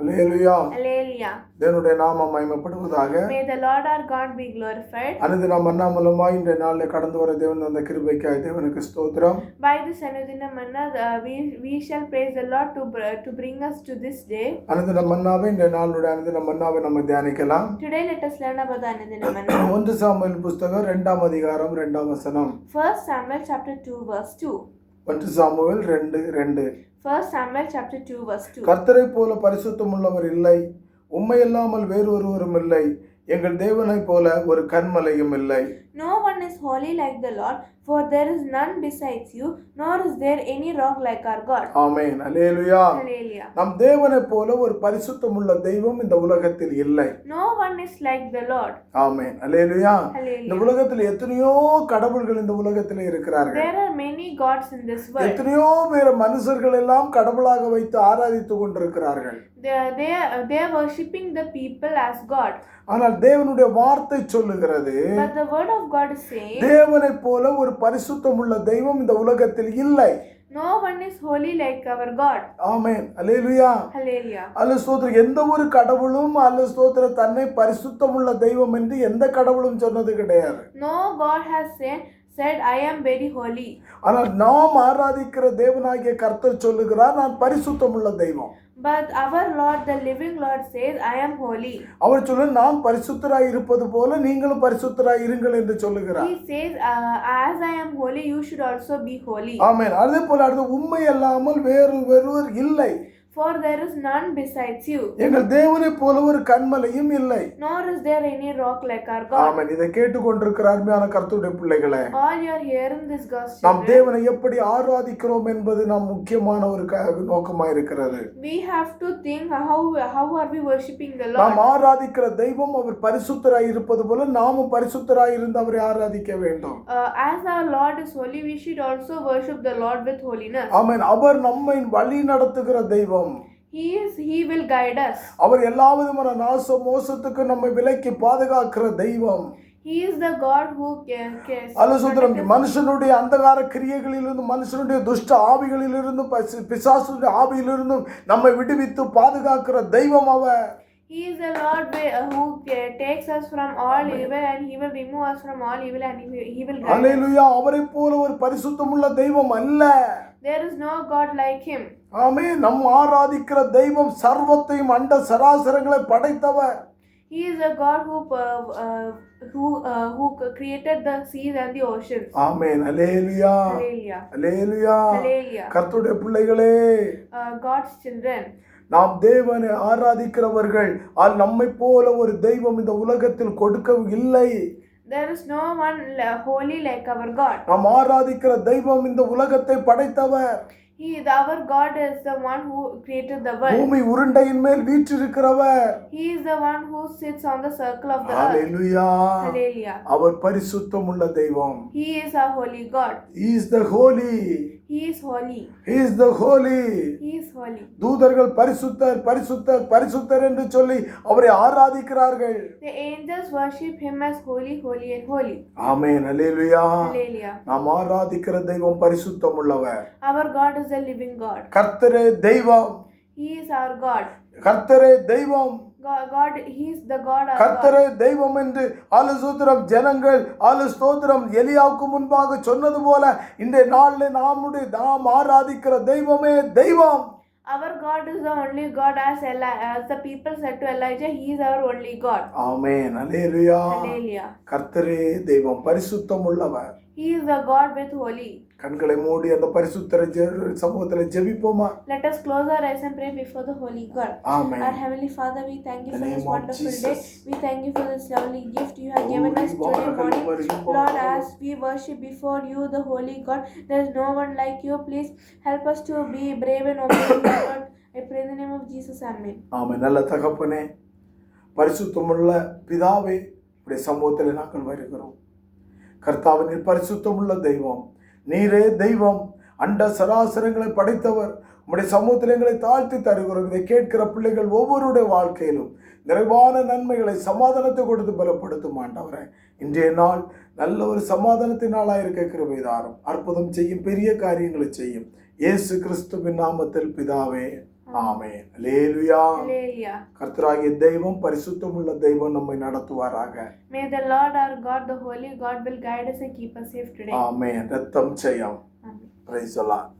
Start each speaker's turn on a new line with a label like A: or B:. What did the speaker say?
A: அல்லேலூயா.
B: Hallelujah.
A: தேவனுடைய நாமம் மகிமைப்படுவதாக.
B: May the Lord our God be glorified.
A: அனுதினம் மன்னா மூலமாய் இந்த நாளில் கடந்து வர தேவன் அந்த கிருபைக்காய் தேவனுக்கு ஸ்தோத்திரம்.
B: By this Anudina Manna, we shall praise the Lord to bring us to this day.
A: அனுதினம் மன்னாவை இந்த நாளுடைய அனுதினம் மன்னாவை நம்ம தியானிக்கலாம்.
B: Today let us learn about the Anudina Manna.
A: 1 Samuel புத்தகம் 2ஆம் அதிகாரம் 2ஆம் வசனம்.
B: 1 Samuel chapter 2 verse 2.
A: 1 Samuel 2:2.
B: 1 Samuel chapter 2 verse 2.
A: கர்த்தரை போல பரிசுத்தம் உள்ளவர் இல்லை, உம்மையல்லாமல் வேறொருவரும் இல்லை, எங்கள் தேவனைப் போல ஒரு கன்மலையும் இல்லை.
B: No one is holy like the Lord, for there is none besides you, nor is there any rock like our God.
A: Amen. Hallelujah.
B: Hallelujah.
A: நம் தேவனைப் போல ஒரு பரிசுத்தமுள்ள தெய்வம் இந்த உலகத்தில் இல்லை.
B: No one is like the Lord.
A: Amen. Hallelujah.
B: Hallelujah.
A: இந்த உலகத்தில் எத்தனையோ கடவுள்கள் இந்த உலகத்தில் இருக்கிறார்கள்.
B: There are many gods in this world.
A: எத்தனையோ பேர் மனுஷர்கள் எல்லாம் கடவுளாக வைத்து ஆராதித்துக் கொண்டிருக்கிறார்கள்.
B: They are worshipping the people as God.
A: ஆனால் தேவனுடைய வார்த்தை சொல்லுகிறது,
B: But the word of God is saying,
A: தேவனைப் போல ஒரு பரிசுத்தமுள்ள தெய்வம் இந்த உலகத்தில் இல்லை.
B: no one is holy like our God.
A: Amen. Hallelujah.
B: Hallelujah.
A: அல்ல ஸ்தோத்திரம். எந்த ஒரு கடவுளும் அல்ல ஸ்தோத்திரம் தன்னை பரிசுத்தமுள்ள தெய்வம் என்று எந்த கடவுளும் சொன்னது கிடையாது.
B: No God has said I am very holy.
A: ஆனால் நாம் ஆராதிக்கிற தேவனாகிய கர்த்தர் சொல்லுகிறார், நான் பரிசுத்தமுள்ள தெய்வம்.
B: But our Lord, the living Lord, says I am holy.
A: அவர் சொல்ல, நான் பரிசுத்தராய் இருப்பது போல நீங்களும் பரிசுத்தராய் இருங்கள் என்று சொல்லுகிறார்.
B: He says as I am holy, you should also be holy.
A: ஆமென். அதே போல அடுத்து, உம்மை அல்லாமல் வேறொருவர் இல்லை,
B: For there is none besides you.
A: எங்கள் தேவனை போல ஒரு கன்மலையும் இல்லை.
B: Nor is there any rock like our God.
A: ஆமென். இதை கேட்டுக்கொண்டிருக்கிற அருமையான கர்த்தருடைய பிள்ளைகளே,
B: All you are hearing this gospel.
A: நாம் தேவனை எப்படி ஆராதிக்கிறோம் என்பது நாம் முக்கியமான ஒரு நோக்கமாக இருக்கிறது.
B: We have to think how are we worshiping the Lord.
A: நாம் ஆராதிக்கிற தெய்வம் அவர் பரிசுத்தராய் இருப்பது போல நாமும் பரிசுத்தராய் இருந்து அவரை ஆராதிக்க வேண்டும்.
B: As our Lord is holy, we should also worship the Lord with holiness.
A: ஆமென். அவர் நம்மை வழி நடத்துகிற தெய்வம்.
B: He will guide us.
A: அவர் எல்லா விதமான நாச மோசத்துக்கு நம்மை விலக்கி பாதுகாக்கிற தெய்வம்.
B: He is the God who cares.
A: அல்ல மனுஷனுடைய அந்தகார கிரியைகளிலிருந்து, மனுஷனுடைய துஷ்ட ஆவிகளிலிருந்து, பிசாசுடைய ஆவியிலிருந்து நம்மை விடுவித்து பாதுகாக்கிற தெய்வம் அவர்.
B: He is the Lord who takes us from all evil, and he will remove us from all evil, and he will guide us.
A: அல்லேலூயா. அவரை போல ஒரு பரிசுத்தமுள்ள தெய்வம் அல்ல.
B: There is no God like him.
A: ஆமென். நம் ஆராதிக்கிற தெய்வம் சர்வத்தையும் அண்ட சராசரங்களை படைத்தவர்.
B: He is a God who created the seas and the oceans.
A: Amen. Hallelujah.
B: Hallelujah.
A: Hallelujah.
B: Hallelujah.
A: கர்த்தருடைய பிள்ளைகளே,
B: God's children.
A: நாம் தேவனை ஆராதிக்கிறவர்கள், நம்மை போல ஒரு தெய்வம் இந்த உலகத்தில் கொடுக்க இல்லை.
B: There is no one holy like our God.
A: நாம் ஆராதிக்கிற தெய்வம் இந்த உலகத்தை படைத்தவர்.
B: Our God is the one who created the world.
A: பூமி உருண்டையின் மேல் வீற்றிருக்கிறவர்.
B: He is the one who sits on the circle of the earth.
A: Hallelujah.
B: Hallelujah.
A: அவர் பரிசுத்தமுள்ள தெய்வம்.
B: He is a holy God.
A: He is the holy.
B: He is holy.
A: He is the holy.
B: He is holy.
A: தூதர்கள் பரிசுத்தர் பரிசுத்தர் பரிசுத்தர் என்று சொல்லி அவரை ஆராதிக்கிறார்கள்.
B: The angels worship him as holy, holy and holy.
A: Amen. Hallelujah.
B: Hallelujah.
A: நாம் ஆராதிக்கிற தெய்வம் பரிசுத்தமுள்ளவர்.
B: Our God is a living God.
A: கர்த்தரே தெய்வம்.
B: He is our God.
A: கர்த்தரே தெய்வம்.
B: God, he is the God of
A: கர்த்தரே தெய்வம் என்று ஆலோசத்திரம் ஜனங்கள் ஆலோஸ்தோத்திரம் எலியாவுக்கு முன்பாக சொன்னது போல இந்த நாளில் நாம் ஆராதிக்கிற தெய்வமே தெய்வம்.
B: Our God is the only God, as the people said to Elijah, he is our only God.
A: Amen. Hallelujah.
B: Hallelujah.
A: கர்த்தரே தெய்வம், பரிசுத்தம் உள்ளவர்.
B: He is the God with holy.
A: கண்களை மூடி அந்த பரிசுத்தர சமூகத்தில் ஜெபிப்போமா?
B: Let us close our eyes and pray before the holy God.
A: Amen.
B: Our heavenly Father, we thank you
A: In
B: for
A: the
B: this
A: name of
B: wonderful
A: Jesus.
B: day. We thank you for this lovely gift you have given us today morning. Lord, as we worship before you, the holy God, there is no one like you. Please help us to be brave and obedient, Lord. I pray in the name of Jesus. Amen.
A: ஆமென். நல்ல தகப்பனே, பரிசுத்தமுள்ள பிதாவே, உடைய சமூகத்தில் நாங்கள் வருகிறோம். கர்த்தாவே, நீர் பரிசுத்தமுள்ள தெய்வம், நீரே தெய்வம், அண்ட சராசரங்களை படைத்தவர். உம்முடைய சமூகத்தில் எங்களை தாழ்த்தி தருகிறோம். இதை கேட்கிற பிள்ளைகள் ஒவ்வொருடைய வாழ்க்கையிலும் நிறைவான நன்மைகளை, சமாதானத்தை கொடுத்து பலப்படுத்தும் ஆண்டவரே. இன்றைய நாள் நல்ல ஒரு சமாதானத்தின் நாளாக இருக்க கிருபை தாரும். அற்புதம் செய்யும், பெரிய காரியங்களை செய்யும். இயேசு கிறிஸ்துவின் நாமத்தில் பிதாவே, ஆமென். அல்லேலூயா.
B: Hallelujah.
A: கர்த்தராகிய தெய்வம் பரிசுத்தமுள்ள தெய்வம் நம்மை நடத்துவாராக.
B: May the Lord our God, the Holy God, will guide us and keep us safe today.
A: ஆமென். ரத்தம் ஜெயம்.
B: Amen.
A: Praise the Lord.